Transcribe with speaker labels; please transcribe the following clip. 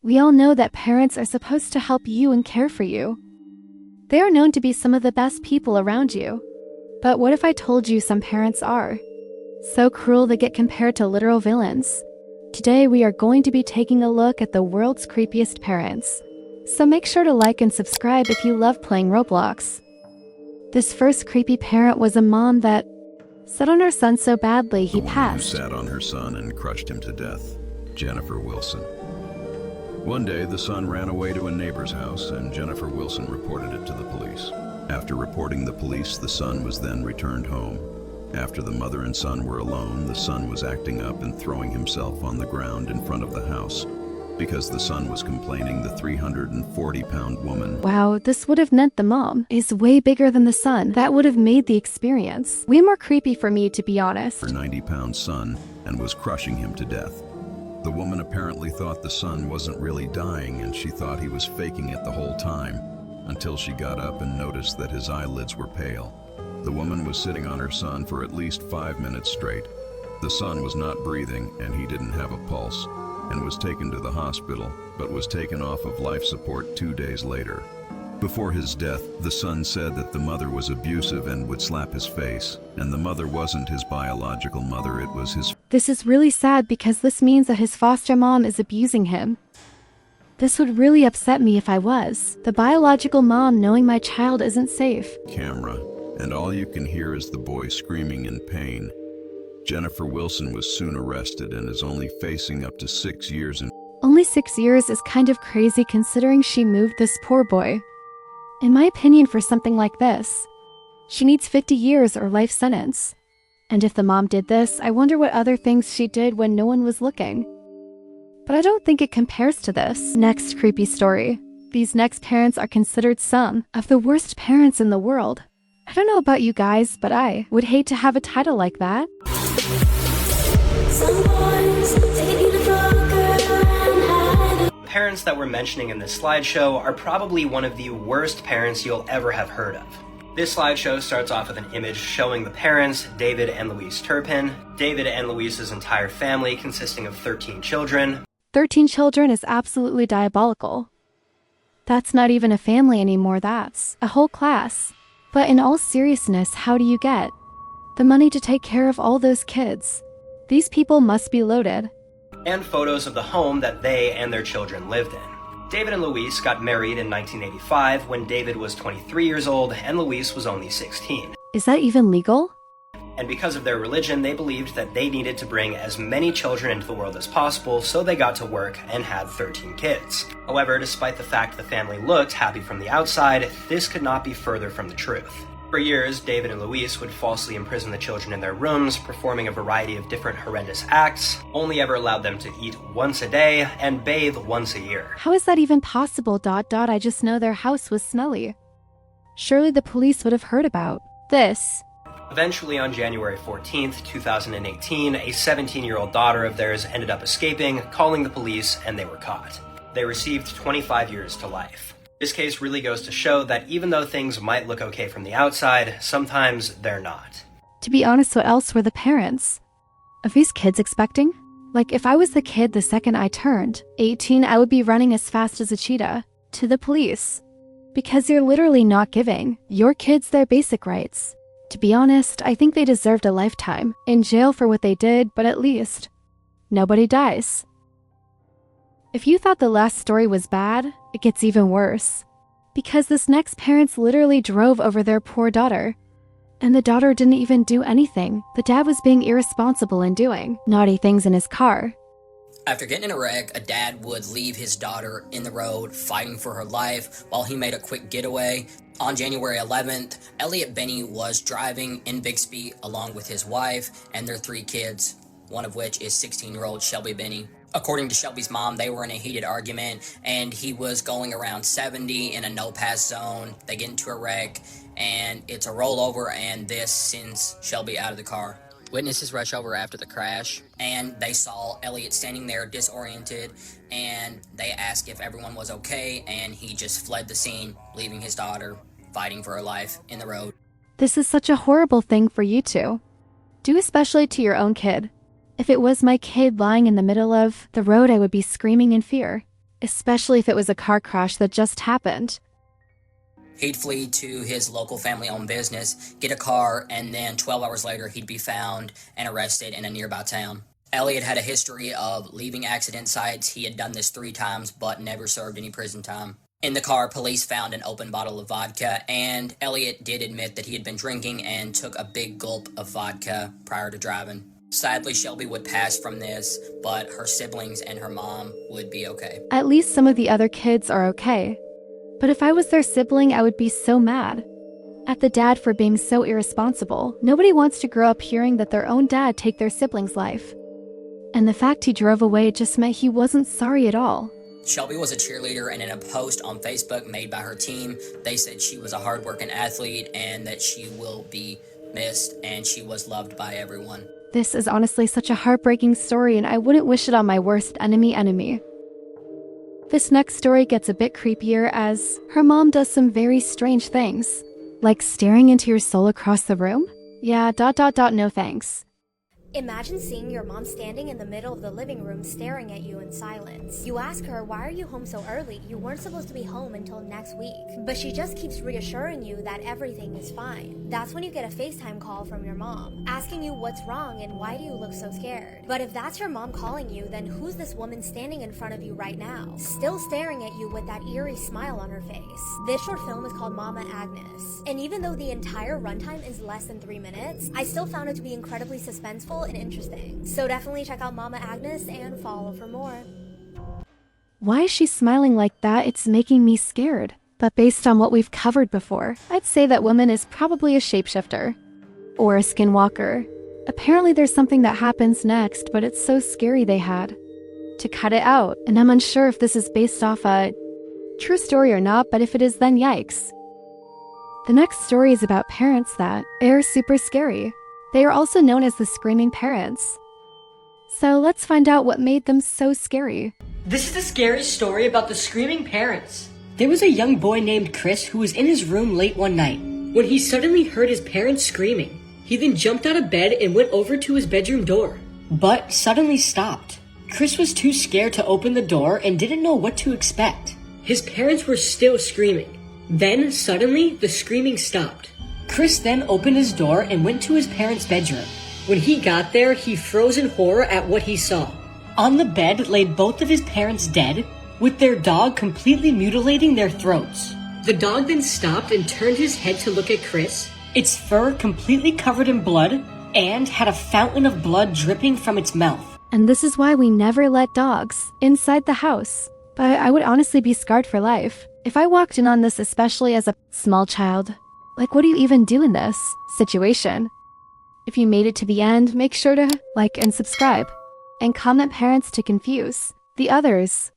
Speaker 1: We all know that parents are supposed to help you and care for you. They are known to be some of the best people around you. But what if I told you some parents are so cruel they get compared to literal villains? Today we are going to be taking a look at the world's creepiest parents. So make sure to like and subscribe if you love playing Roblox. This first creepy parent was a mom that sat on her son so badly he passed.
Speaker 2: Who sat on her son and crushed him to death, Jennifer Wilson. One day, the son ran away to a neighbor's house, and Jennifer Wilson reported it to the police. After reporting the police, the son was then returned home. After the mother and son were alone, the son was acting up and throwing himself on the ground in front of the house. Because the son was complaining, the 340-pound woman—
Speaker 1: Wow, this would have meant the mom is way bigger than the son. That would have made the experience way more creepy for me, to be honest.
Speaker 2: Her 90-pound son and was crushing him to death. The woman apparently thought the son wasn't really dying, and she thought he was faking it the whole time, until she got up and noticed that his eyelids were pale. The woman was sitting on her son for at least 5 minutes straight. The son was not breathing, and he didn't have a pulse, and was taken to the hospital, but was taken off of life support 2 days later. Before his death, the son said that the mother was abusive and would slap his face, and the mother wasn't his biological mother, it was his—
Speaker 1: This is really sad because this means that his foster mom is abusing him. This would really upset me if I was the biological mom, knowing my child isn't safe.
Speaker 2: Camera, and all you can hear is the boy screaming in pain. Jennifer Wilson was soon arrested and is only facing up to 6 years in—
Speaker 1: Only 6 years is kind of crazy considering she moved this poor boy. In my opinion, for something like this, she needs 50 years or life sentence. And if the mom did this, I wonder what other things she did when no one was looking. But I don't think it compares to this. Next creepy story. These next parents are considered some of the worst parents in the world. I don't know about you guys, but I would hate to have a title like that.
Speaker 3: Parents that we're mentioning in this slideshow are probably one of the worst parents you'll ever have heard of. This slideshow starts off with an image showing the parents, David and Louise Turpin. David and Louise's entire family consisting of 13 children.
Speaker 1: 13 children is absolutely diabolical. That's not even a family anymore, that's a whole class. But in all seriousness, how do you get the money to take care of all those kids? These people must be loaded.
Speaker 3: And photos of the home that they and their children lived in. David and Louise got married in 1985 when David was 23 years old and Louise was only 16.
Speaker 1: Is that even legal?
Speaker 3: And because of their religion, they believed that they needed to bring as many children into the world as possible, so they got to work and had 13 kids. However, despite the fact the family looked happy from the outside, this could not be further from the truth. For years, David and Louise would falsely imprison the children in their rooms, performing a variety of different horrendous acts, only ever allowed them to eat once a day and bathe once a year.
Speaker 1: How is that even possible? I just know their house was smelly. Surely the police would have heard about this.
Speaker 3: Eventually, on January 14th, 2018, a 17-year-old daughter of theirs ended up escaping, calling the police, and they were caught. They received 25 years to life. This case really goes to show that even though things might look okay from the outside, sometimes they're not.
Speaker 1: To be honest, what else were the parents of these kids expecting? Like, if I was the kid the second I turned 18, I would be running as fast as a cheetah to the police. Because you're literally not giving your kids their basic rights. To be honest, I think they deserved a lifetime in jail for what they did, but at least nobody dies. If you thought the last story was bad, it gets even worse. Because this next parents literally drove over their poor daughter. And the daughter didn't even do anything. The dad was being irresponsible and doing naughty things in his car.
Speaker 4: After getting in a wreck, a dad would leave his daughter in the road fighting for her life while he made a quick getaway. On January 11th, Elliot Benny was driving in Bixby along with his wife and their 3 kids, one of which is 16-year-old Shelby Benny. According to Shelby's mom, they were in a heated argument, and he was going around 70 in a no-pass zone. They get into a wreck, and it's a rollover, and this sends Shelby out of the car. Witnesses rush over after the crash, and they saw Elliot standing there disoriented, and they asked if everyone was okay, and he just fled the scene, leaving his daughter fighting for her life in the road.
Speaker 1: This is such a horrible thing for you to do, especially to your own kid. If it was my kid lying in the middle of the road, I would be screaming in fear. especially if it was a car crash that just happened.
Speaker 4: He'd flee to his local family-owned business, get a car, and then 12 hours later he'd be found and arrested in a nearby town. Elliot had a history of leaving accident sites. He had done this 3 times, but never served any prison time. In the car, police found an open bottle of vodka, and Elliot did admit that he had been drinking and took a big gulp of vodka prior to driving. Sadly, Shelby would pass from this, but her siblings and her mom would be okay.
Speaker 1: At least some of the other kids are okay. But if I was their sibling, I would be so mad at the dad for being so irresponsible. Nobody wants to grow up hearing that their own dad take their sibling's life. And the fact he drove away just meant he wasn't sorry at all.
Speaker 4: Shelby was a cheerleader, and in a post on Facebook made by her team, they said she was a hardworking athlete and that she will be missed and she was loved by everyone.
Speaker 1: This is honestly such a heartbreaking story, and I wouldn't wish it on my worst enemy. This next story gets a bit creepier as her mom does some very strange things. Like staring into your soul across the room? Yeah, no thanks.
Speaker 5: Imagine seeing your mom standing in the middle of the living room staring at you in silence. You ask her, why are you home so early? You weren't supposed to be home until next week. But she just keeps reassuring you that everything is fine. That's when you get a FaceTime call from your mom, asking you what's wrong and why do you look so scared. But if that's your mom calling you, then who's this woman standing in front of you right now, still staring at you with that eerie smile on her face? This short film is called Mama Agnes. And even though the entire runtime is less than 3 minutes, I still found it to be incredibly suspenseful and interesting. So definitely check out Mama Agnes and follow for more.
Speaker 1: Why is she smiling like that? It's making me scared. But based on what we've covered before, I'd say that woman is probably a shapeshifter. Or a skinwalker. Apparently there's something that happens next, but it's so scary they had to cut it out, and I'm unsure if this is based off a true story or not, but if it is, then yikes. The next story is about parents that are super scary. They are also known as the screaming parents. So let's find out what made them so scary.
Speaker 6: This is the scary story about the screaming parents. There was a young boy named Chris who was in his room late one night when he suddenly heard his parents screaming. He then jumped out of bed and went over to his bedroom door, but suddenly stopped. Chris was too scared to open the door and didn't know what to expect. His parents were still screaming. Then suddenly the screaming stopped. Chris then opened his door and went to his parents' bedroom. When he got there, he froze in horror at what he saw. On the bed lay both of his parents dead, with their dog completely mutilating their throats. The dog then stopped and turned his head to look at Chris, its fur completely covered in blood, and had a fountain of blood dripping from its mouth.
Speaker 1: And this is why we never let dogs inside the house. But I would honestly be scarred for life if I walked in on this, especially as a small child. Like, what do you even do in this situation? If you made it to the end, make sure to like and subscribe, and comment parents to confuse the others.